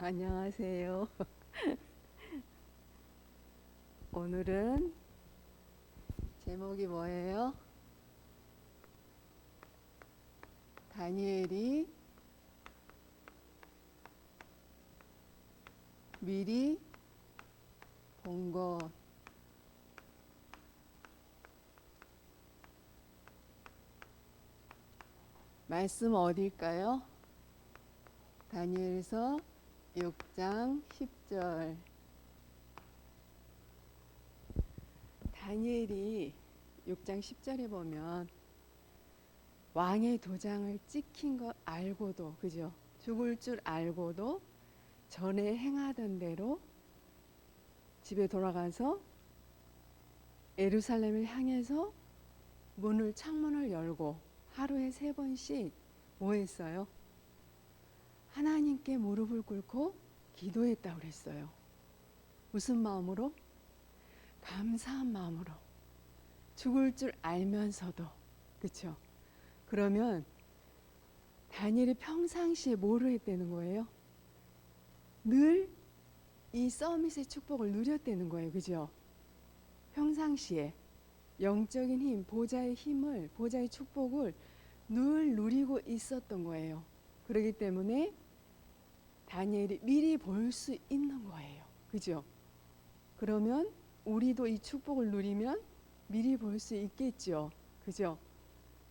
안녕하세요. 오늘은 제목이 뭐예요? 다니엘이 미리 본 것. 말씀 어딜까요? 다니엘서 6장 10절. 다니엘이 6장 10절에 보면 왕의 도장을 찍힌 것 알고도, 그죠? 죽을 줄 알고도 전에 행하던 대로 집에 돌아가서 예루살렘을 향해서 창문을 열고 하루에 3번씩 뭐 했어요? 하나님께 무릎을 꿇고 기도했다고 그랬어요. 무슨 마음으로? 감사한 마음으로. 죽을 줄 알면서도. 그렇죠? 그러면 다니엘이 평상시에 뭐를 했다는 거예요? 늘 이 서밋의 축복을 누렸다는 거예요. 그죠? 평상시에 영적인 힘, 보좌의 힘을, 보좌의 축복을 늘 누리고 있었던 거예요. 그렇기 때문에 다니엘이 미리 볼 수 있는 거예요. 그죠? 그러면 우리도 이 축복을 누리면 미리 볼 수 있겠죠. 그죠?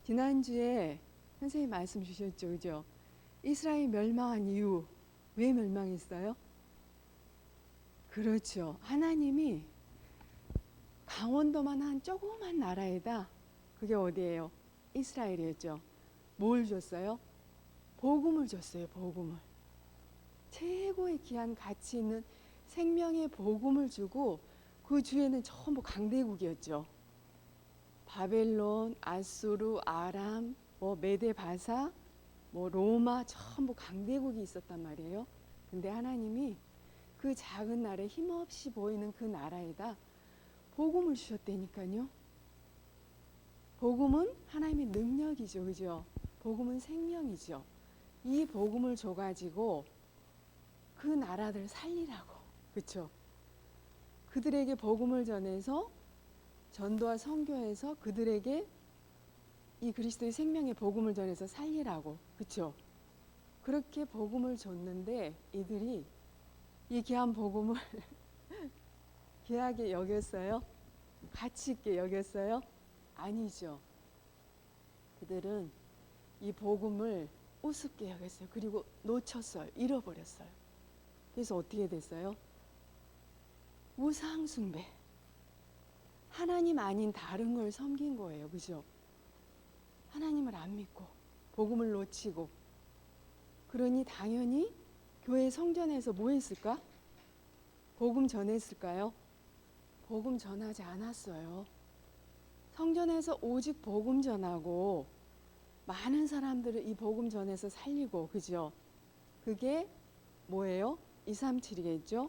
지난주에 선생님 말씀 주셨죠. 그죠? 이스라엘 멸망한 이유, 왜 멸망했어요? 그렇죠. 하나님이 강원도만 한 조그만 나라에다, 그게 어디예요? 이스라엘이었죠. 뭘 줬어요? 복음을 줬어요. 복음을. 최고의 귀한 가치 있는 생명의 복음을 주고, 그 주에는 전부 강대국이었죠. 바벨론, 아수르, 아람, 메데 바사, 로마, 전부 강대국이 있었단 말이에요. 근데 하나님이 그 작은 나라에, 힘없이 보이는 그 나라에다 복음을 주셨다니까요. 복음은 하나님의 능력이죠. 그죠? 복음은 생명이죠. 이 복음을 줘가지고 그 나라들 살리라고. 그렇죠? 그들에게 복음을 전해서 전도와 선교해서 그들에게 이 그리스도의 생명의 복음을 전해서 살리라고. 그렇죠? 그렇게 복음을 줬는데 이들이 이 귀한 복음을 귀하게 여겼어요? 가치 있게 여겼어요? 아니죠. 그들은 이 복음을 우습게 여겼어요. 그리고 놓쳤어요. 잃어버렸어요. 그래서 어떻게 됐어요? 우상 숭배. 하나님 아닌 다른 걸 섬긴 거예요. 그죠? 하나님을 안 믿고 복음을 놓치고. 그러니 당연히 교회 성전에서 뭐 했을까? 복음 전했을까요? 복음 전하지 않았어요. 성전에서 오직 복음 전하고 많은 사람들을 이 복음 전해서 살리고. 그죠? 그게 뭐예요? 237이겠죠?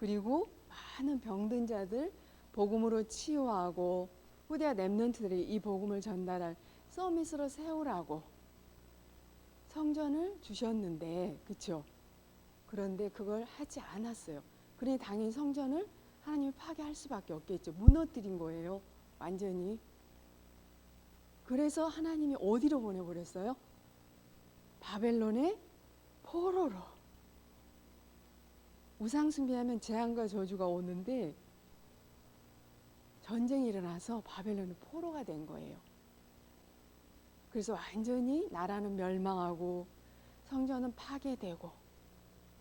그리고 많은 병든 자들 복음으로 치유하고, 후대와 렘넌트들이 이 복음을 전달할 서밋으로 세우라고 성전을 주셨는데, 그렇죠? 그런데 그걸 하지 않았어요. 그러니 당연히 성전을 하나님이 파괴할 수밖에 없겠죠. 무너뜨린 거예요. 완전히. 그래서 하나님이 어디로 보내버렸어요? 바벨론의 포로로. 우상 숭배하면 재앙과 저주가 오는데 전쟁이 일어나서 바벨론은 포로가 된 거예요. 그래서 완전히 나라는 멸망하고 성전은 파괴되고,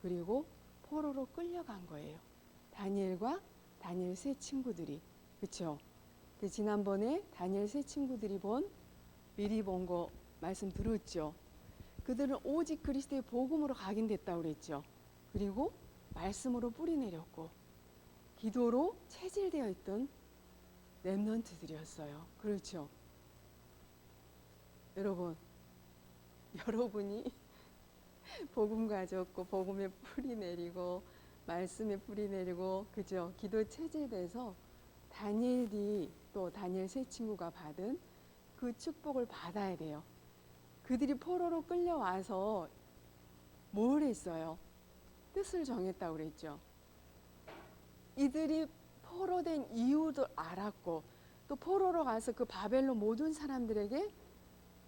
그리고 포로로 끌려간 거예요. 다니엘과 다니엘 세 친구들이. 그렇죠? 지난번에 다니엘 세 친구들이 미리 본 거 말씀 들었죠? 그들은 오직 그리스도의 복음으로 각인됐다고 그랬죠. 그리고 말씀으로 뿌리 내렸고 기도로 체질되어 있던 렘넌트들이었어요. 그렇죠? 여러분이 복음 가졌고 복음에 뿌리 내리고 말씀에 뿌리 내리고, 그죠? 기도 체질돼서 다니엘이, 또 다니엘 세 친구가 받은 그 축복을 받아야 돼요. 그들이 포로로 끌려와서 뭘 했어요? 뜻을 정했다고 그랬죠. 이들이 포로된 이유도 알았고 또 포로로 가서 그 바벨론 모든 사람들에게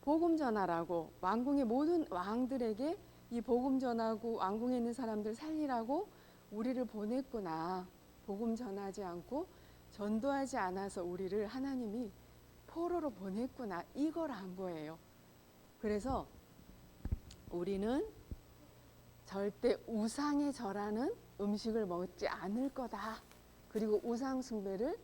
복음 전하라고, 왕궁의 모든 왕들에게 이 복음 전하고 왕궁에 있는 사람들 살리라고 우리를 보냈구나. 복음 전하지 않고 전도하지 않아서 우리를 하나님이 포로로 보냈구나. 이걸 안 거예요. 그래서 우리는 절대 우상에 절하는 음식을 먹지 않을 거다. 그리고 우상 숭배를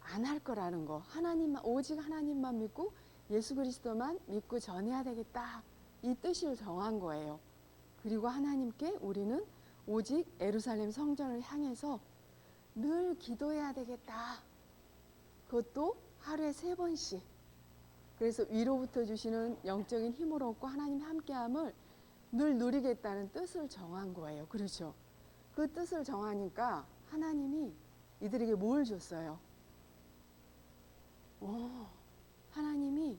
안 할 거라는 거. 하나님만, 오직 하나님만 믿고 예수 그리스도만 믿고 전해야 되겠다. 이 뜻을 정한 거예요. 그리고 하나님께 우리는 오직 예루살렘 성전을 향해서 늘 기도해야 되겠다. 그것도 하루에 3번씩. 그래서 위로부터 주시는 영적인 힘을 얻고 하나님 함께함을 늘 누리겠다는 뜻을 정한 거예요. 그렇죠? 그 뜻을 정하니까 하나님이 이들에게 뭘 줬어요? 하나님이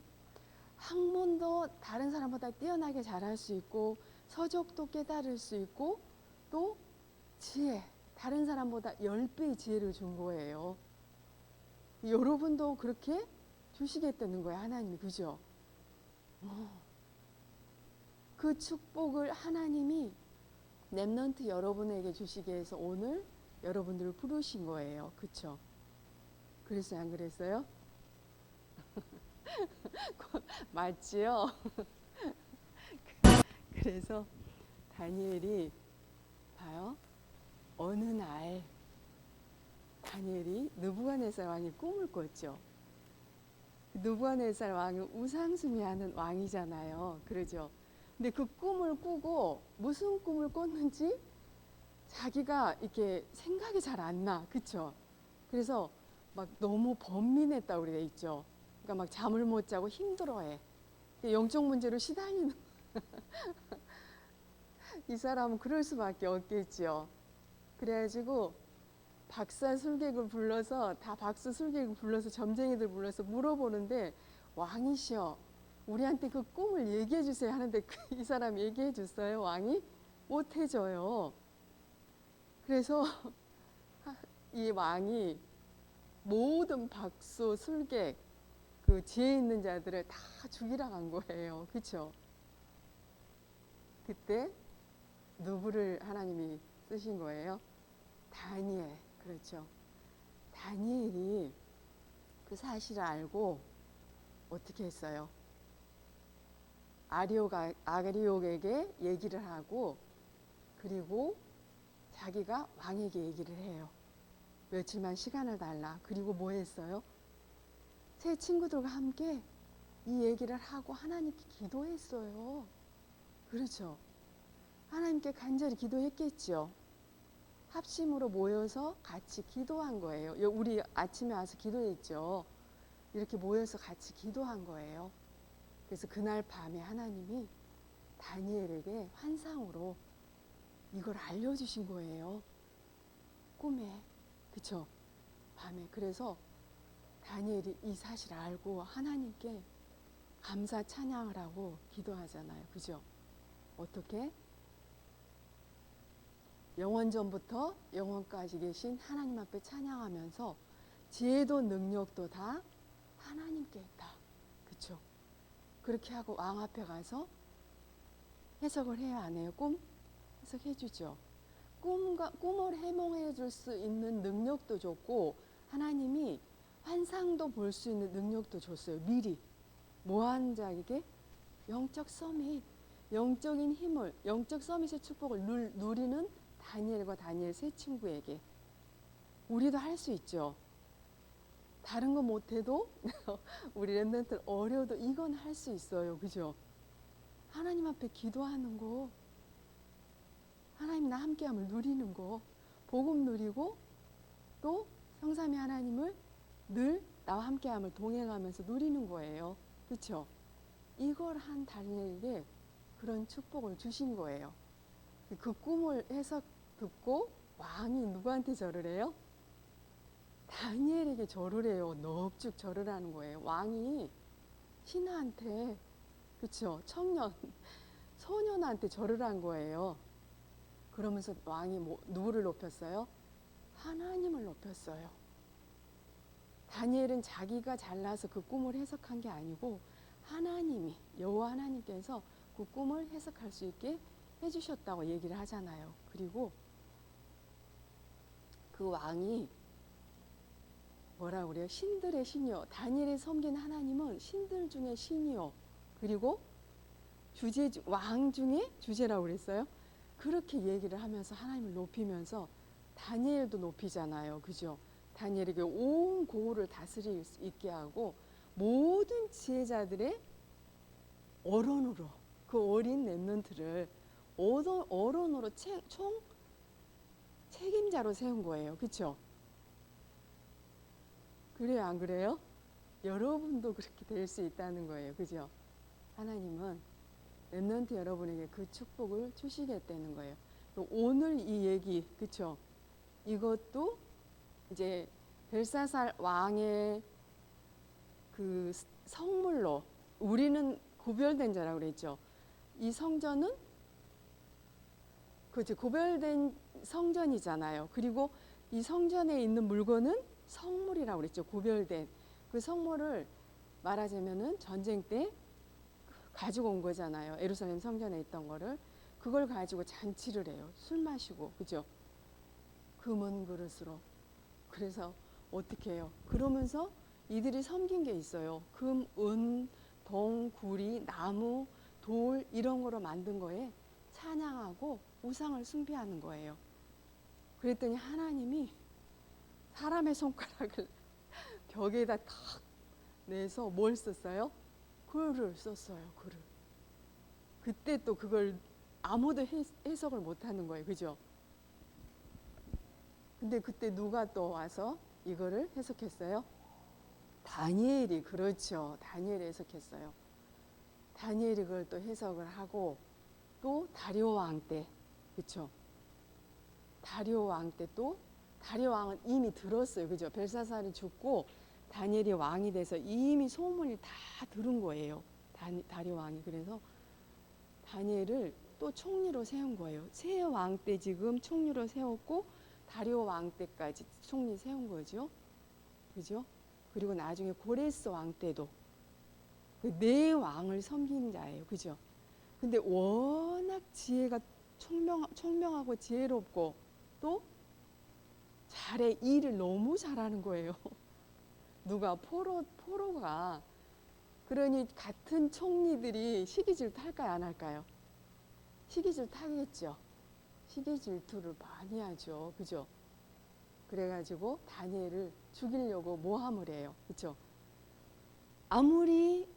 학문도 다른 사람보다 뛰어나게 잘할 수 있고 서적도 깨달을 수 있고 또 지혜, 다른 사람보다 10배의 지혜를 준 거예요. 여러분도 그렇게 주시겠다는 거예요. 하나님이. 그죠? 그 축복을 하나님이 렘넌트 여러분에게 주시기 위해서 오늘 여러분들을 부르신 거예요. 그쵸? 그랬어요? 안 그랬어요? 맞지요? 그래서 다니엘이 봐요. 어느 날 다니엘이 느부갓네살 왕이 꿈을 꿨죠. 느부갓네살 왕은 우상숭배하는 왕이잖아요. 그러죠? 근데 그 꿈을 꾸고 무슨 꿈을 꿨는지 자기가 이렇게 생각이 잘 안 나. 그쵸? 그래서 막 너무 번민했다고 그래 있죠. 그러니까 막 잠을 못 자고 힘들어해. 영적 문제로 시달리는 이 사람은 그럴 수밖에 없겠죠. 그래가지고 박사술객을 불러서 다 박수술객을 불러서 점쟁이들 불러서 물어보는데 왕이시여 우리한테 그 꿈을 얘기해 주세요 하는데 이 사람 얘기해 줬어요. 왕이 못 해줘요. 그래서 이 왕이 모든 박수술객 그 지혜 있는 자들을 다 죽이러 간 거예요. 그렇죠? 그때 누구를 하나님이 쓰신 거예요? 다니엘. 그렇죠? 다니엘이 그 사실을 알고 어떻게 했어요? 아리옥에게 얘기를 하고 그리고 자기가 왕에게 얘기를 해요. 며칠만 시간을 달라. 그리고 뭐 했어요? 새 친구들과 함께 이 얘기를 하고 하나님께 기도했어요. 그렇죠? 하나님께 간절히 기도했겠죠. 합심으로 모여서 같이 기도한 거예요. 우리 아침에 와서 기도했죠. 이렇게 모여서 같이 기도한 거예요. 그래서 그날 밤에 하나님이 다니엘에게 환상으로 이걸 알려주신 거예요. 꿈에. 그쵸? 밤에. 그래서 다니엘이 이 사실을 알고 하나님께 감사 찬양을 하고 기도하잖아요. 그죠? 어떻게? 영원전부터 영원까지 계신 하나님 앞에 찬양하면서 지혜도 능력도 다 하나님께 있다. 그쵸? 그렇게 하고 왕 앞에 가서 해석을 해야 안 해요? 꿈? 해석해 주죠. 꿈을 해몽해 줄 수 있는 능력도 줬고 하나님이 환상도 볼 수 있는 능력도 줬어요. 미리. 뭐하는 자에게? 영적 서밋, 영적인 힘을, 영적 서밋의 축복을 누리는 다니엘과 다니엘 세 친구에게. 우리도 할 수 있죠. 다른 거 못해도 우리 렘넌트 어려도 이건 할 수 있어요. 그죠? 하나님 앞에 기도하는 거, 하나님 나 함께함을 누리는 거, 복음 누리고 또 성삼위 하나님을 늘 나와 함께함을 동행하면서 누리는 거예요. 그렇죠? 이걸 한 다니엘에게 그런 축복을 주신 거예요. 그 꿈을 해석 듣고 왕이 누구한테 절을 해요? 다니엘에게 절을 해요. 넙죽 절을 하는 거예요. 왕이 신하한테, 그렇죠? 청년, 소년한테 절을 한 거예요. 그러면서 왕이 누구를 높였어요? 하나님을 높였어요. 다니엘은 자기가 잘나서 그 꿈을 해석한 게 아니고 하나님이, 여호와 하나님께서 그 꿈을 해석할 수 있게 해주셨다고 얘기를 하잖아요. 그리고 그 왕이 뭐라 그래요? 신들의 신이요. 다니엘이 섬긴 하나님은 신들 중에 신이요. 그리고 왕 중에 주제라고 그랬어요. 그렇게 얘기를 하면서 하나님을 높이면서 다니엘도 높이잖아요. 그죠? 다니엘에게 온 고을을 다스릴 수 있게 하고 모든 지혜자들의 어론으로 그 어린 렘넌트를 어론으로 총 책임자로 세운 거예요. 그렇죠? 그래요, 안 그래요? 여러분도 그렇게 될 수 있다는 거예요. 그죠? 하나님은 렘넌트 여러분에게 그 축복을 주시겠다는 거예요. 오늘 이 얘기, 그렇죠? 이것도 이제 벨사살 왕의 그 성물로 우리는 구별된 자라고 그랬죠. 이 성전은 그죠, 구별된 성전이잖아요. 그리고 이 성전에 있는 물건은 성물이라고 그랬죠. 구별된 그 성물을 말하자면은 전쟁 때 가지고 온 거잖아요. 예루살렘 성전에 있던 거를 그걸 가지고 잔치를 해요. 술 마시고, 그죠? 금은 그릇으로. 그래서 어떻게 해요? 그러면서 이들이 섬긴 게 있어요. 금, 은, 동, 구리, 나무, 돌 이런 거로 만든 거에 찬양하고 우상을 숭배하는 거예요. 그랬더니 하나님이 사람의 손가락을 벽에다 탁 내서 뭘 썼어요? 글을 썼어요. 글을. 그때 또 그걸 아무도 해석을 못하는 거예요. 그죠? 근데 그때 누가 또 와서 이거를 해석했어요? 다니엘이, 그렇죠. 다니엘이 해석했어요. 다니엘이 그걸 또 해석을 하고 또 다리오 왕 때, 그렇죠? 다리오 왕 때 또 다리오 왕은 이미 들었어요. 그죠? 벨사살이 죽고 다니엘이 왕이 돼서 이미 소문이 다 들은 거예요. 다리오 왕이. 그래서 다니엘을 또 총리로 세운 거예요. 세 왕 때 지금 총리로 세웠고 다리오 왕 때까지 총리 세운 거죠. 그죠? 그리고 나중에 고레스 왕 때도 그 네 왕을 섬긴 자예요. 그죠? 근데 워낙 지혜가 총명하고 지혜롭고 또 잘해, 일을 너무 잘하는 거예요. 누가 포로가. 그러니 같은 총리들이 시기질투 할까요, 안 할까요? 시기질투 하겠죠. 시기질투를 많이 하죠. 그죠? 그래가지고 다니엘을 죽이려고 모함을 해요. 그죠? 아무리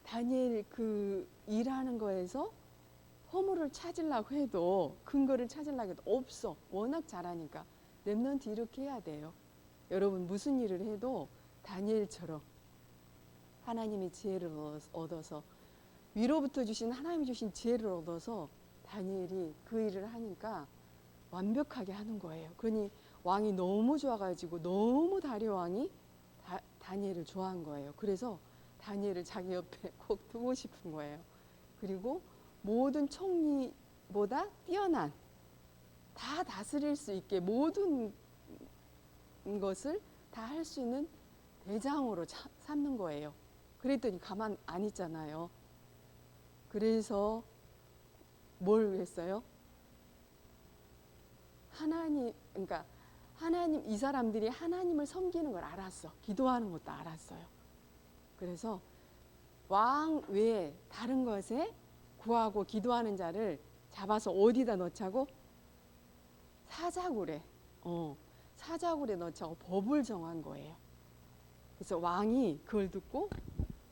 다니엘 그 일하는 거에서 허물을 찾으려고 해도, 근거를 찾으려고 해도 없어. 워낙 잘하니까. 렘넌트 이렇게 해야 돼요. 여러분 무슨 일을 해도 다니엘처럼 하나님이 지혜를 얻어서, 위로부터 주신 하나님이 주신 지혜를 얻어서 다니엘이 그 일을 하니까 완벽하게 하는 거예요. 그러니 왕이 너무 좋아가지고 너무 다리오 왕이 다니엘을 좋아한 거예요. 그래서 다니엘을 자기 옆에 꼭 두고 싶은 거예요. 그리고 모든 총리보다 뛰어난, 다 다스릴 수 있게 모든 것을 다 할 수 있는 대장으로 삼는 거예요. 그랬더니 가만 안 있잖아요. 그래서 뭘 했어요? 그러니까 하나님, 이 사람들이 하나님을 섬기는 걸 알았어. 기도하는 것도 알았어요. 그래서 왕 외에 다른 것에 구하고 기도하는 자를 잡아서 어디다 넣자고? 사자굴에. 사자굴에 넣자고 법을 정한 거예요. 그래서 왕이 그걸 듣고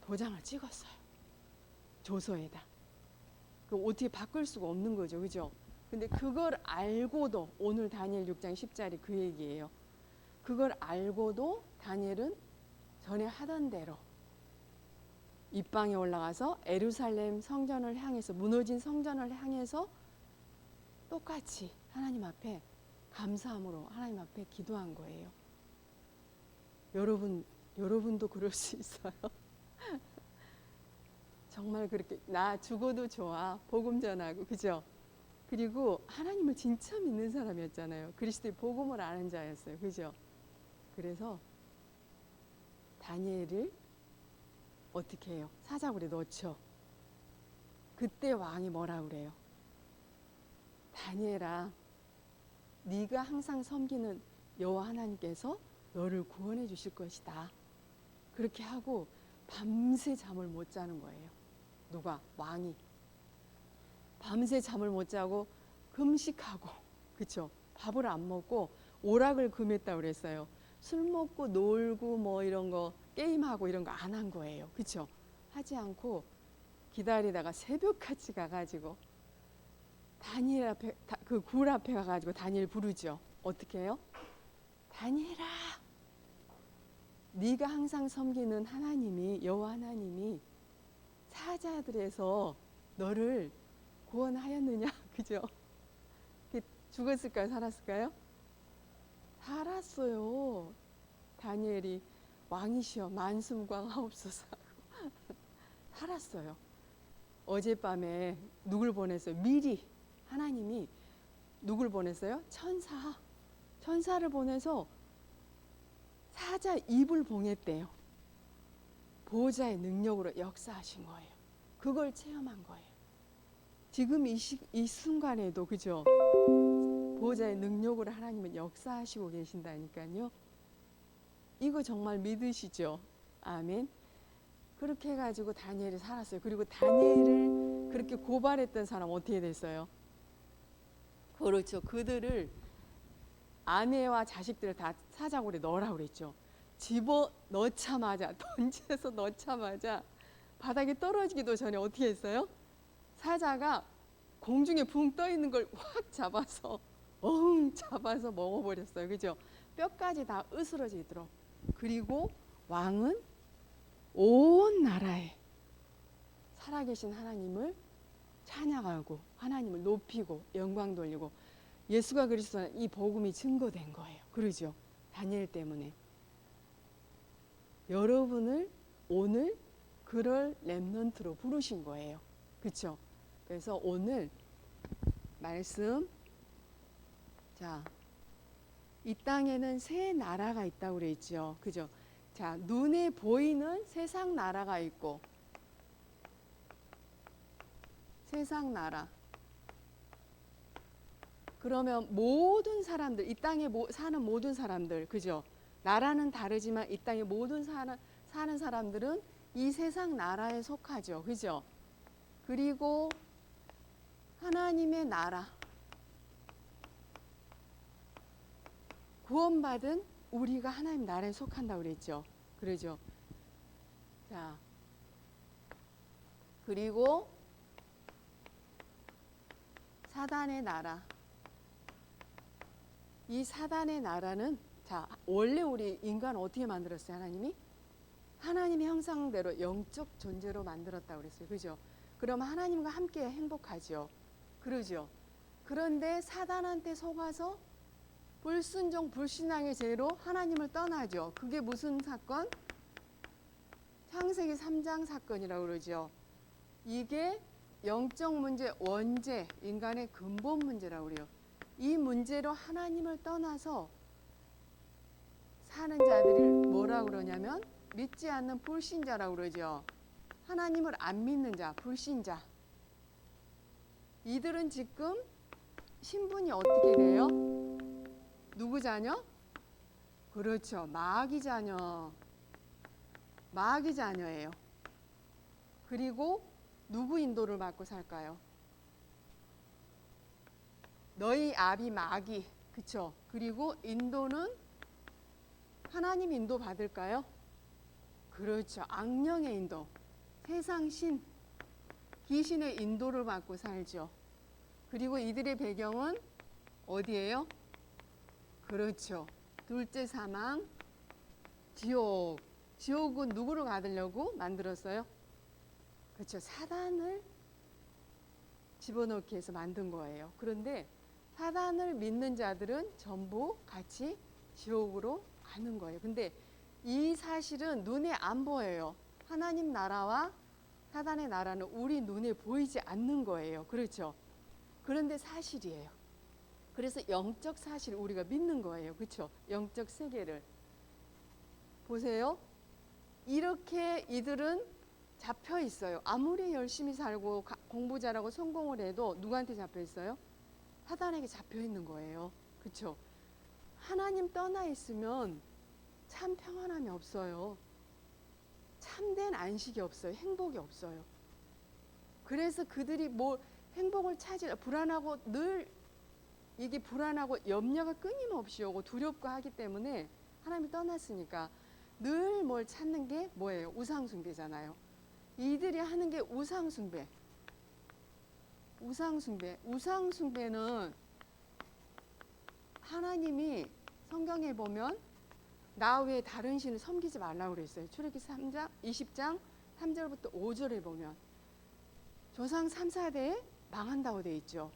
도장을 찍었어요. 조서에다. 그 어떻게 바꿀 수가 없는 거죠. 그죠? 근데 그걸 알고도, 오늘 다니엘 6장 10절이 그 얘기예요. 그걸 알고도 다니엘은 전에 하던 대로 입방에 올라가서 예루살렘 성전을 향해서, 무너진 성전을 향해서 똑같이 하나님 앞에 감사함으로 하나님 앞에 기도한 거예요. 여러분도 그럴 수 있어요. 정말 그렇게 나 죽어도 좋아, 복음 전하고. 그죠? 그리고 하나님을 진짜 믿는 사람이었잖아요. 그리스도의 복음을 아는 자였어요. 그죠? 그래서 다니엘을 어떻게 해요? 사자굴에 넣죠. 그때 왕이 뭐라 그래요? 다니엘아, 네가 항상 섬기는 여호와 하나님께서 너를 구원해 주실 것이다. 그렇게 하고 밤새 잠을 못 자는 거예요. 누가? 왕이. 밤새 잠을 못 자고 금식하고, 그쵸? 밥을 안 먹고 오락을 금했다고 그랬어요. 술 먹고 놀고 뭐 이런 거 게임하고 이런 거 안 한 거예요. 그쵸? 하지 않고 기다리다가 새벽같이 가가지고 다니엘 앞에, 그 굴 앞에 가가지고 다니엘 부르죠. 어떻게 해요? 다니엘아, 네가 항상 섬기는 하나님이, 여호와 하나님이 사자들에서 너를 구원하였느냐? 그죠? 죽었을까요? 살았을까요? 살았어요. 다니엘이 왕이시여 만승광하옵소서 살았어요. 어젯밤에 누굴 보냈어요? 미리 하나님이 누굴 보냈어요? 천사를 보내서 사자 입을 봉했대요. 보호자의 능력으로 역사하신 거예요. 그걸 체험한 거예요. 지금 이 순간에도, 그죠? 보호자의 능력으로 하나님은 역사하시고 계신다니까요. 이거 정말 믿으시죠? 아멘. 그렇게 해가지고 다니엘이 살았어요. 그리고 다니엘을 그렇게 고발했던 사람 어떻게 됐어요? 그렇죠. 그들을, 아내와 자식들을 다 사자굴에 넣으라고 그랬죠. 집어 넣자마자, 던져서 넣자마자 바닥에 떨어지기도 전에 어떻게 했어요? 사자가 공중에 붕 떠 있는 걸 확 잡아서 잡아서 먹어버렸어요. 그죠? 뼈까지 다 으스러지도록. 그리고 왕은 온 나라에 살아계신 하나님을 찬양하고 하나님을 높이고 영광 돌리고 예수가 그리스도는 이 복음이 증거된 거예요. 그러죠? 다니엘 때문에. 여러분을 오늘 그럴 렘넌트로 부르신 거예요. 그렇죠? 그래서 오늘 말씀, 자, 이 땅에는 세 나라가 있다고 그랬죠. 그죠? 자, 눈에 보이는 세상 나라가 있고, 세상 나라. 그러면 모든 사람들, 이 땅에 사는 모든 사람들, 그죠? 나라는 다르지만 이 땅에 모든 사는 사람들은 이 세상 나라에 속하죠. 그죠? 그리고 하나님의 나라. 구원받은 우리가 하나님 나라에 속한다고 그랬죠. 그러죠. 자, 그리고 사단의 나라. 이 사단의 나라는, 자, 원래 우리 인간 어떻게 만들었어요? 하나님의 형상대로 영적 존재로 만들었다고 그랬어요. 그죠? 그럼 하나님과 함께 행복하죠. 그러죠. 그런데 사단한테 속아서 불순종 불신앙의 죄로 하나님을 떠나죠. 그게 무슨 사건? 창세기 3장 사건이라고 그러죠. 이게 영적 문제, 원죄, 인간의 근본 문제라고 그래요. 이 문제로 하나님을 떠나서 사는 자들이 뭐라고 그러냐면 믿지 않는 불신자라고 그러죠. 하나님을 안 믿는 자, 불신자. 이들은 지금 신분이 어떻게 돼요? 누구 자녀? 그렇죠. 마귀 자녀. 마귀 자녀예요. 그리고 누구 인도를 받고 살까요? 너희 아비 마귀. 그쵸? 그리고 인도는 하나님 인도 받을까요? 그렇죠. 악령의 인도. 세상 신. 귀신의 인도를 받고 살죠. 그리고 이들의 배경은 어디예요? 그렇죠. 둘째 사망, 지옥. 지옥은 누구를 받으려고 만들었어요? 그렇죠. 사단을 집어넣기 위해서 만든 거예요. 그런데 사단을 믿는 자들은 전부 같이 지옥으로 가는 거예요. 근데 이 사실은 눈에 안 보여요. 하나님 나라와 사단의 나라는 우리 눈에 보이지 않는 거예요. 그렇죠. 그런데 사실이에요. 그래서 영적 사실을 우리가 믿는 거예요. 그렇죠? 영적 세계를. 보세요. 이렇게 이들은 잡혀 있어요. 아무리 열심히 살고 공부 잘하고 성공을 해도 누구한테 잡혀 있어요? 사단에게 잡혀 있는 거예요. 그렇죠? 하나님 떠나 있으면 참 평안함이 없어요. 참된 안식이 없어요. 행복이 없어요. 그래서 그들이 뭐 행복을 불안하고 늘 이게 불안하고 염려가 끊임없이 오고 두렵고 하기 때문에 하나님이 떠났으니까 늘 뭘 찾는 게 뭐예요? 우상숭배잖아요. 이들이 하는 게 우상숭배. 우상숭배는 하나님이 성경에 보면 나 외에 다른 신을 섬기지 말라고 그랬어요. 출애굽기 3장 20장 3절부터 5절에 보면 조상 3, 4대에 망한다고 돼 있죠.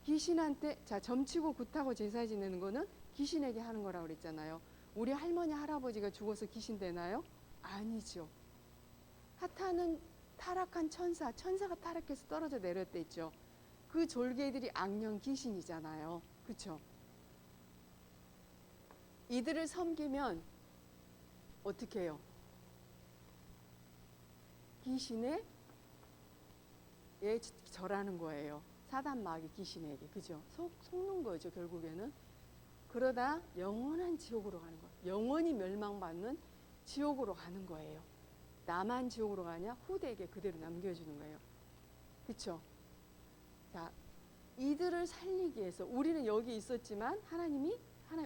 귀신한테 점치고 굿하고 제사 지내는 거는 귀신에게 하는 거라고 그랬잖아요. 우리 할머니 할아버지가 죽어서 귀신 되나요? 아니죠. 하탄은 타락한 천사가 타락해서 떨어져 내렸대 있죠. 그 졸개들이 악령 귀신이잖아요. 그렇죠? 이들을 섬기면 어떻게 해요? 귀신에 절하는 거예요. 사단 마귀 귀신에게. 그죠? 속는 거죠, 결국에는. 그러다 영원한 지옥으로 가는 거예요. 영원히 멸망받는 지옥으로 가는 거예요. 나만 지옥으로 가냐? 후대에게 그대로 남겨주는 거예요. 그렇죠? 자, 이들을 살리기 위해서 우리는 여기 있었지만 하나님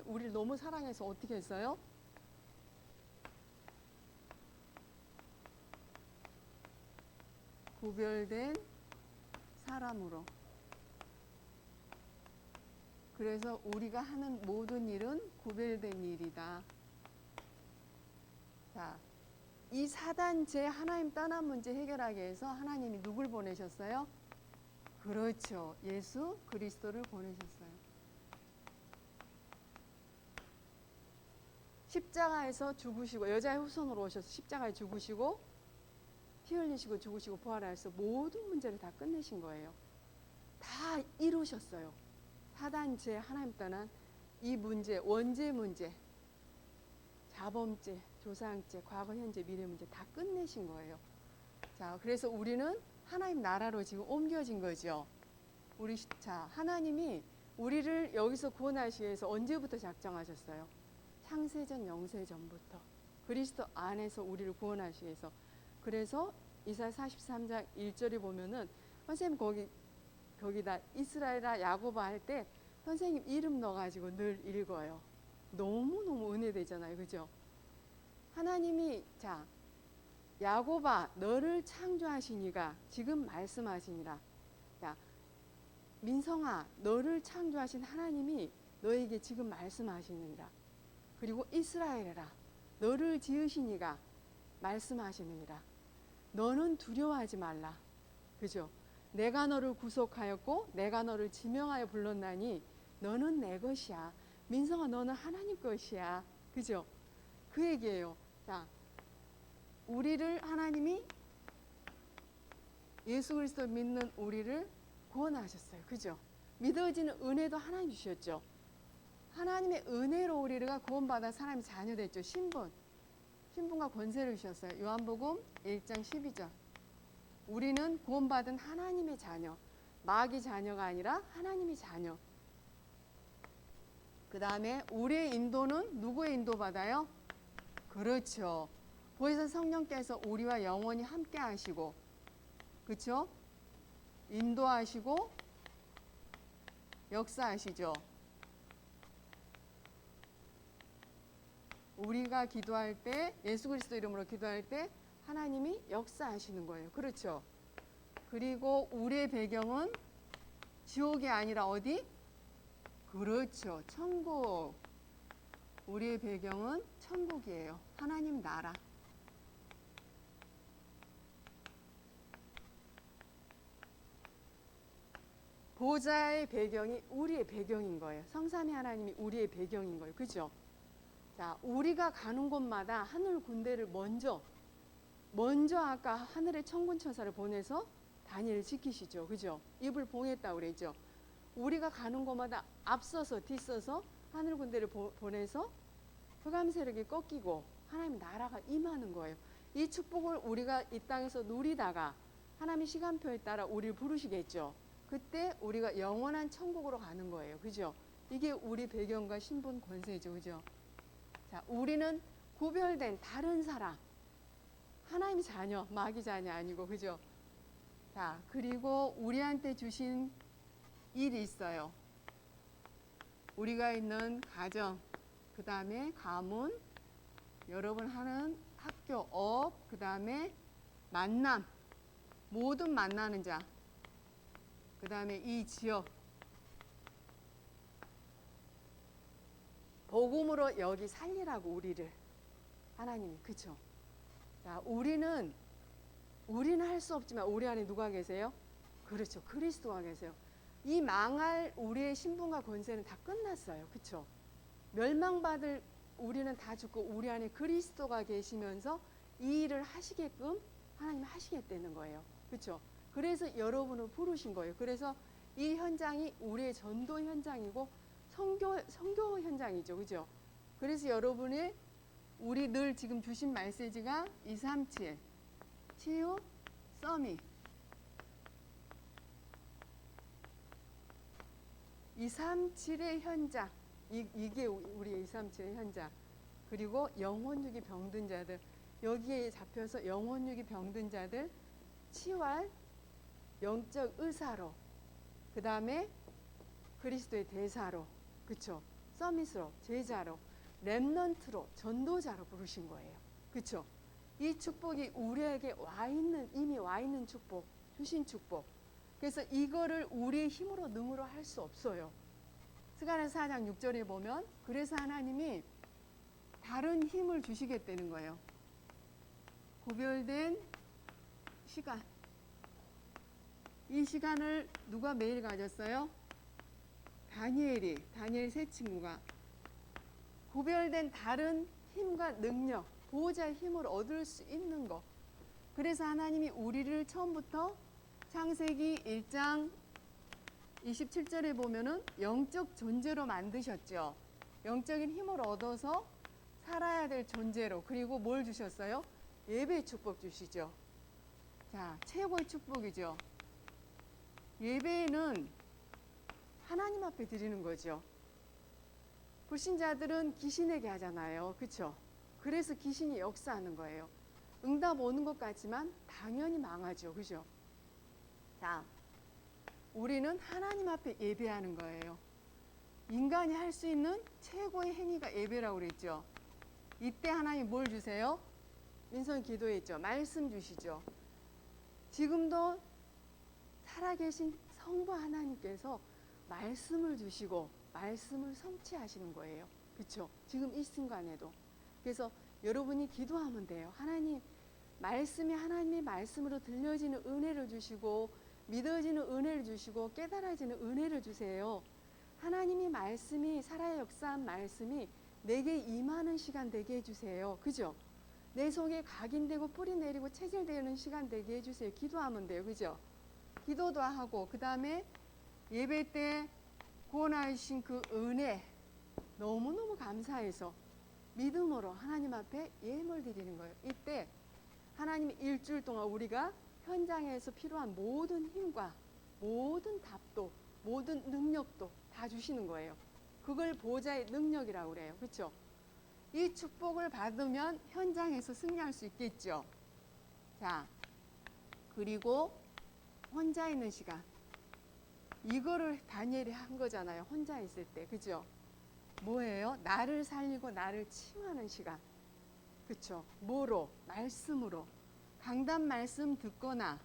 우리를 너무 사랑해서 어떻게 했어요? 구별된 사람으로. 그래서 우리가 하는 모든 일은 구별된 일이다. 자, 이 사단죄 하나님 떠난 문제 해결하기 위해서 하나님이 누굴 보내셨어요? 그렇죠. 예수 그리스도를 보내셨어요. 십자가에서 죽으시고 여자의 후손으로 오셔서 십자가에 죽으시고 피 흘리시고 죽으시고 부활하셔서 모든 문제를 다 끝내신 거예요. 다 이루셨어요. 사단죄 하나님 떠난 이 문제, 원죄 문제, 자범죄, 조상죄, 과거, 현재, 미래 문제 다 끝내신 거예요. 자, 그래서 우리는 하나님 나라로 지금 옮겨진 거죠. 하나님이 우리를 여기서 구원하시기 위해서 언제부터 작정하셨어요? 창세전 영세전부터 그리스도 안에서 우리를 구원하시기 위해서. 그래서 이사야 43장 1절에 보면은 선생님 거기다 이스라엘아 야고바 할 때 선생님 이름 넣어가지고 늘 읽어요. 너무너무 은혜되잖아요. 그죠? 하나님이 야고바 너를 창조하신 이가 지금 말씀하시니라. 자, 민성아 너를 창조하신 하나님이 너에게 지금 말씀하시느니라. 그리고 이스라엘아 너를 지으신 이가 말씀하시느니라. 너는 두려워하지 말라. 그죠? 내가 너를 구속하였고 내가 너를 지명하여 불렀나니 너는 내 것이야. 민성아 너는 하나님 것이야. 그죠? 그 얘기예요. 자, 우리를 하나님이 예수 그리스도 믿는 우리를 구원하셨어요. 그죠? 믿어지는 은혜도 하나님 주셨죠. 하나님의 은혜로 우리가 구원받아 사람이 자녀 됐죠. 신분과 권세를 주셨어요. 요한복음 1장 12절. 우리는 구원받은 하나님의 자녀. 마귀 자녀가 아니라 하나님의 자녀. 그 다음에 우리의 인도는 누구의 인도받아요? 그렇죠. 보혜사 성령께서 우리와 영원히 함께 하시고, 그렇죠? 인도하시고 역사하시죠. 우리가 기도할 때, 예수 그리스도 이름으로 기도할 때 하나님이 역사하시는 거예요. 그렇죠? 그리고 우리의 배경은 지옥이 아니라 어디? 그렇죠. 천국. 우리의 배경은 천국이에요. 하나님 나라. 보좌의 배경이 우리의 배경인 거예요. 성삼위 하나님이 우리의 배경인 거예요. 그죠? 자, 우리가 가는 곳마다 하늘 군대를 먼저 아까 하늘의 천군 천사를 보내서 다니엘을 지키시죠. 그죠? 입을 봉했다고 그랬죠. 우리가 가는 곳마다 앞서서 뒤서서 하늘 군대를 보내서 흑암 세력이 꺾이고 하나님의 나라가 임하는 거예요. 이 축복을 우리가 이 땅에서 누리다가 하나님의 시간표에 따라 우리를 부르시겠죠. 그때 우리가 영원한 천국으로 가는 거예요. 그죠? 이게 우리 배경과 신분 권세죠. 그죠? 자, 우리는 구별된 다른 사람, 하나님의 자녀, 마귀 자녀 아니고, 그죠? 자, 그리고 우리한테 주신 일이 있어요. 우리가 있는 가정, 그 다음에 가문, 여러분 하는 학교, 업, 그 다음에 만남, 모든 만나는 자, 그 다음에 이 지역, 복음으로 여기 살리라고 우리를 하나님이, 그쵸? 자, 우리는 할 수 없지만 우리 안에 누가 계세요? 그렇죠. 그리스도가 계세요. 이 망할 우리의 신분과 권세는 다 끝났어요. 그쵸? 멸망받을 우리는 다 죽고 우리 안에 그리스도가 계시면서 이 일을 하시게끔 하나님 하시겠다는 거예요. 그쵸? 그래서 여러분을 부르신 거예요. 그래서 이 현장이 우리의 전도 현장이고 선교 현장이죠. 그죠? 그래서 여러분이 우리 늘 지금 주신 메시지가 237 치유 서밋 237의 현장 이게 우리 237의 현장. 그리고 영혼육이 병든 자들 여기에 잡혀서 영혼육이 병든 자들 치유할 영적 의사로 그 다음에 그리스도의 대사로 그쵸 서밋으로 제자로 렘넌트로 전도자로 부르신 거예요. 그쵸? 이 축복이 우리에게 이미 와 있는 축복, 주신 축복. 그래서 이거를 우리의 힘으로 능으로 할 수 없어요. 스가랴서 4장 6절에 보면 그래서 하나님이 다른 힘을 주시겠다는 거예요. 구별된 시간. 이 시간을 누가 매일 가졌어요? 다니엘 세 친구가 구별된 다른 힘과 능력, 보호자의 힘을 얻을 수 있는 것. 그래서 하나님이 우리를 처음부터 창세기 1장 27절에 보면은 영적 존재로 만드셨죠. 영적인 힘을 얻어서 살아야 될 존재로. 그리고 뭘 주셨어요? 예배의 축복 주시죠. 자, 최고의 축복이죠. 예배는 하나님 앞에 드리는 거죠. 불신자들은 귀신에게 하잖아요. 그렇죠? 그래서 귀신이 역사하는 거예요. 응답 오는 것 같지만 당연히 망하죠. 그죠? 자, 우리는 하나님 앞에 예배하는 거예요. 인간이 할 수 있는 최고의 행위가 예배라고 그랬죠. 이때 하나님 뭘 주세요? 민선 기도했죠. 말씀 주시죠. 지금도 살아계신 성부 하나님께서 말씀을 주시고 말씀을 성취하시는 거예요. 그렇죠? 지금 이 순간에도. 그래서 여러분이 기도하면 돼요. 하나님, 말씀이 하나님의 말씀으로 들려지는 은혜를 주시고 믿어지는 은혜를 주시고 깨달아지는 은혜를 주세요. 하나님의 말씀이 살아야 역사한 말씀이 내게 임하는 시간 되게 해주세요. 그죠? 내 속에 각인되고 뿌리 내리고 체질되는 시간 되게 해주세요. 기도하면 돼요. 그죠? 기도도 하고 그 다음에 예배 때 구원하신 그 은혜 너무너무 감사해서 믿음으로 하나님 앞에 예물 드리는 거예요. 이때 하나님이 일주일 동안 우리가 현장에서 필요한 모든 힘과 모든 답도 모든 능력도 다 주시는 거예요. 그걸 보호자의 능력이라고 그래요. 그렇죠? 이 축복을 받으면 현장에서 승리할 수 있겠죠. 자, 그리고 혼자 있는 시간. 이거를 다니엘이 한 거잖아요. 혼자 있을 때. 그죠? 뭐예요? 나를 살리고 나를 치유하는 시간. 그쵸? 뭐로? 말씀으로. 강단 말씀 듣거나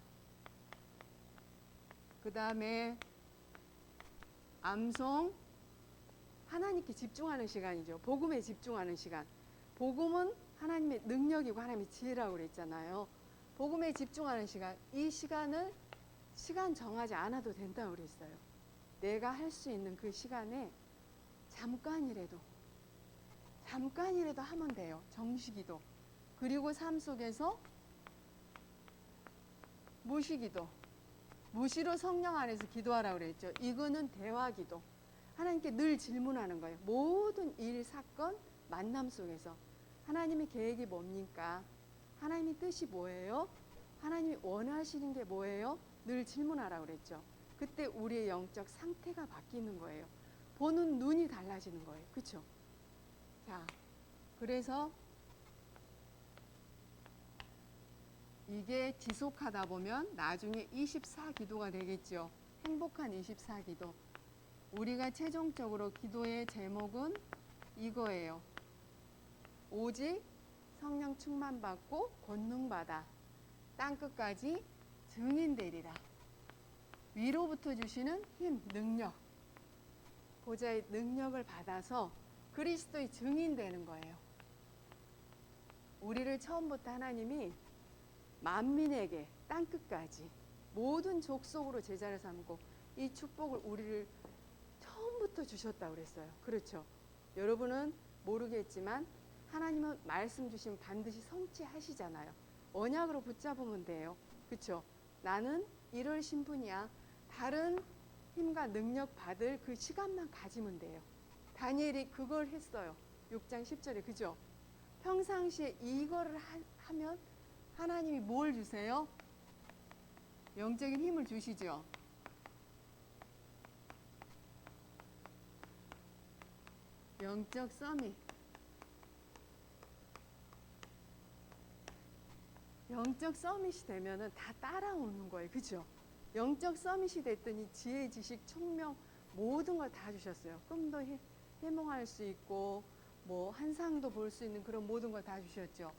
그 다음에 암송 하나님께 집중하는 시간이죠. 복음에 집중하는 시간. 복음은 하나님의 능력이고 하나님의 지혜라고 그랬잖아요. 복음에 집중하는 시간. 이 시간을 시간 정하지 않아도 된다고 그랬어요. 내가 할 수 있는 그 시간에 잠깐이라도 하면 돼요. 정식기도. 그리고 삶 속에서 무식기도. 무시로 성령 안에서 기도하라고 그랬죠. 이거는 대화 기도. 하나님께 늘 질문하는 거예요. 모든 일, 사건, 만남 속에서 하나님의 계획이 뭡니까? 하나님의 뜻이 뭐예요? 하나님이 원하시는 게 뭐예요? 늘 질문하라고 그랬죠. 그때 우리의 영적 상태가 바뀌는 거예요. 보는 눈이 달라지는 거예요. 그렇죠? 자, 그래서 이게 지속하다 보면 나중에 24기도가 되겠죠. 행복한 24기도. 우리가 최종적으로 기도의 제목은 이거예요. 오직 성령 충만받고 권능받아 땅끝까지 증인되리라. 위로부터 주시는 힘, 능력. 보좌의 능력을 받아서 그리스도의 증인되는 거예요. 우리를 처음부터 하나님이 만민에게 땅끝까지 모든 족속으로 제자를 삼고 이 축복을 우리를 처음부터 주셨다고 그랬어요. 그렇죠? 여러분은 모르겠지만 하나님은 말씀 주시면 반드시 성취하시잖아요. 언약으로 붙잡으면 돼요. 그렇죠? 나는 이럴 신분이야. 다른 힘과 능력 받을 그 시간만 가지면 돼요. 다니엘이 그걸 했어요. 6장 10절에. 그죠? 평상시에 이거를 하면 하나님이 뭘 주세요? 영적인 힘을 주시죠. 영적 서밋. 영적 서밋이 되면은 다 따라오는 거예요. 그죠? 영적 서밋이 됐더니 지혜, 지식, 총명 모든 걸 다 주셨어요. 꿈도 해몽할 수 있고 뭐 환상도 볼 수 있는 그런 모든 걸 다 주셨죠.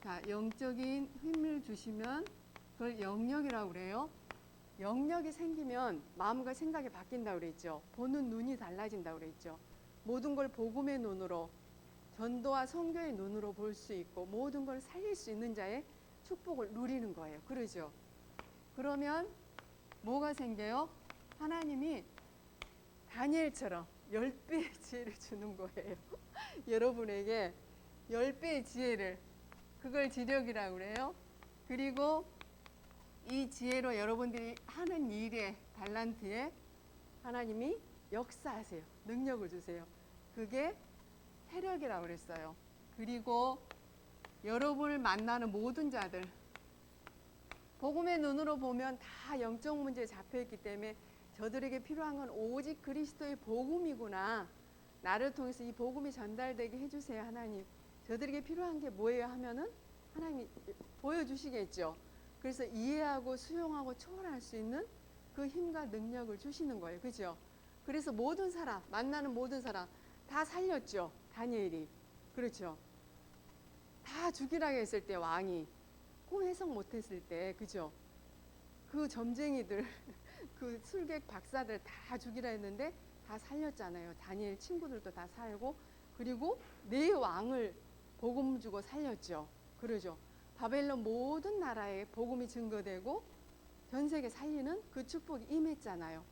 자, 영적인 힘을 주시면 그걸 영역이라고 그래요. 영역이 생기면 마음과 생각이 바뀐다고 그랬죠. 보는 눈이 달라진다고 그랬죠. 모든 걸 복음의 눈으로, 전도와 선교의 눈으로 볼 수 있고 모든 걸 살릴 수 있는 자의 축복을 누리는 거예요. 그러죠. 그러면 뭐가 생겨요? 하나님이 다니엘처럼 10배의 지혜를 주는 거예요. 여러분에게 10배의 지혜를, 그걸 지력이라고 그래요. 그리고 이 지혜로 여러분들이 하는 일에, 달란트에 하나님이 역사하세요. 능력을 주세요. 그게 해력이라고 그랬어요. 그리고 여러분을 만나는 모든 자들, 복음의 눈으로 보면 다 영적 문제에 잡혀있기 때문에 저들에게 필요한 건 오직 그리스도의 복음이구나. 나를 통해서 이 복음이 전달되게 해주세요, 하나님. 저들에게 필요한 게 뭐예요 하면은 하나님이 보여주시겠죠. 그래서 이해하고 수용하고 초월할 수 있는 그 힘과 능력을 주시는 거예요. 그죠? 그래서 모든 사람, 만나는 모든 사람 다 살렸죠. 다니엘이. 그렇죠? 다 죽이라고 했을 때 왕이 꿈 해석 못했을 때, 그죠? 그 점쟁이들, 그 술객 박사들 다 죽이라 했는데 다 살렸잖아요. 다니엘 친구들도 다 살고, 그리고 네 왕을 복음 주고 살렸죠. 그러죠. 바벨론 모든 나라에 복음이 증거되고 전 세계 살리는 그 축복이 임했잖아요.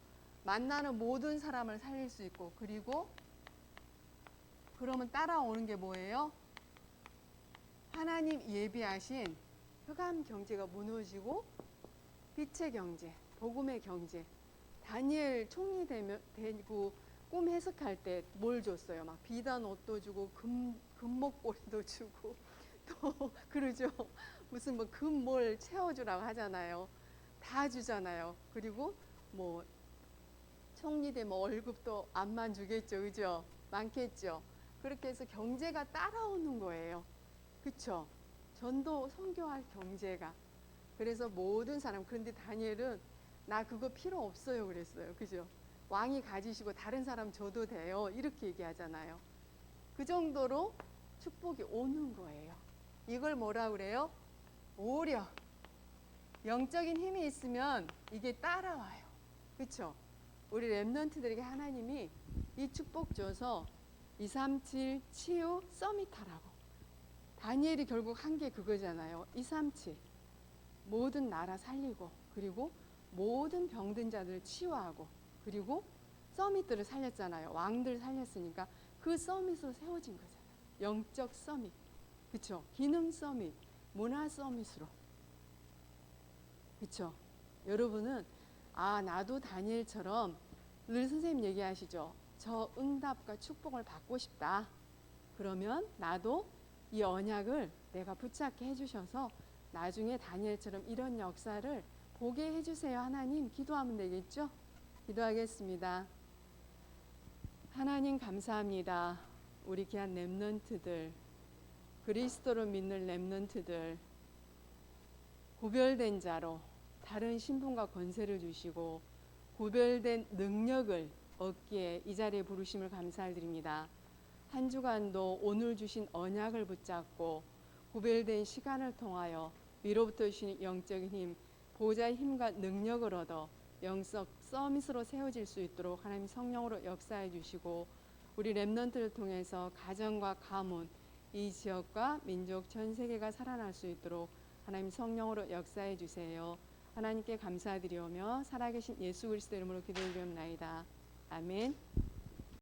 만나는 모든 사람을 살릴 수 있고, 그리고 그러면 따라오는 게 뭐예요? 하나님 예비하신 흑암 경제가 무너지고 빛의 경제, 복음의 경제. 다니엘 총리 되고 꿈 해석할 때 뭘 줬어요? 막 비단 옷도 주고 금목걸이도 주고 또 그러죠. 무슨 뭐 금 뭘 채워주라고 하잖아요. 다 주잖아요. 그리고 뭐 총리 되면 월급도 안만 주겠죠, 그죠? 많겠죠. 그렇게 해서 경제가 따라오는 거예요. 그쵸? 전도 선교할 경제가. 그래서 모든 사람, 그런데 다니엘은 나 그거 필요 없어요 그랬어요. 그죠? 왕이 가지시고 다른 사람 줘도 돼요. 이렇게 얘기하잖아요. 그 정도로 축복이 오는 거예요. 이걸 뭐라 그래요? 오려. 영적인 힘이 있으면 이게 따라와요. 그쵸? 우리 랩런트들에게 하나님이 이 축복 줘서 237 치유 서밋하라고. 다니엘이 결국 한 게 그거잖아요. 237 모든 나라 살리고, 그리고 모든 병든 자들을 치유하고, 그리고 서밋들을 살렸잖아요. 왕들 살렸으니까 그 서밋으로 세워진 거잖아요. 영적 서밋, 그렇죠? 기능 서밋, 문화 서밋으로, 그렇죠? 여러분은 아, 나도 다니엘처럼 늘 선생님 얘기하시죠. 저 응답과 축복을 받고 싶다. 그러면 나도 이 언약을 내가 붙잡게 해주셔서 나중에 다니엘처럼 이런 역사를 보게 해주세요. 하나님, 기도하면 되겠죠? 기도하겠습니다. 하나님 감사합니다. 우리 귀한 렘넌트들, 그리스도를 믿는 렘넌트들, 구별된 자로 다른 신분과 권세를 주시고 구별된 능력을 얻기에 이 자리에 부르심을 감사드립니다. 한 주간도 오늘 주신 언약을 붙잡고 구별된 시간을 통하여 위로부터 주신 영적인 힘, 보호자의 힘과 능력을 얻어 영적 서밋으로 세워질 수 있도록 하나님 성령으로 역사해 주시고 우리 렘넌트를 통해서 가정과 가문, 이 지역과 민족 전 세계가 살아날 수 있도록 하나님 성령으로 역사해 주세요. 하나님께 감사드리오며 살아계신 예수 그리스도 이름으로 기도드리옵나이다. 아멘.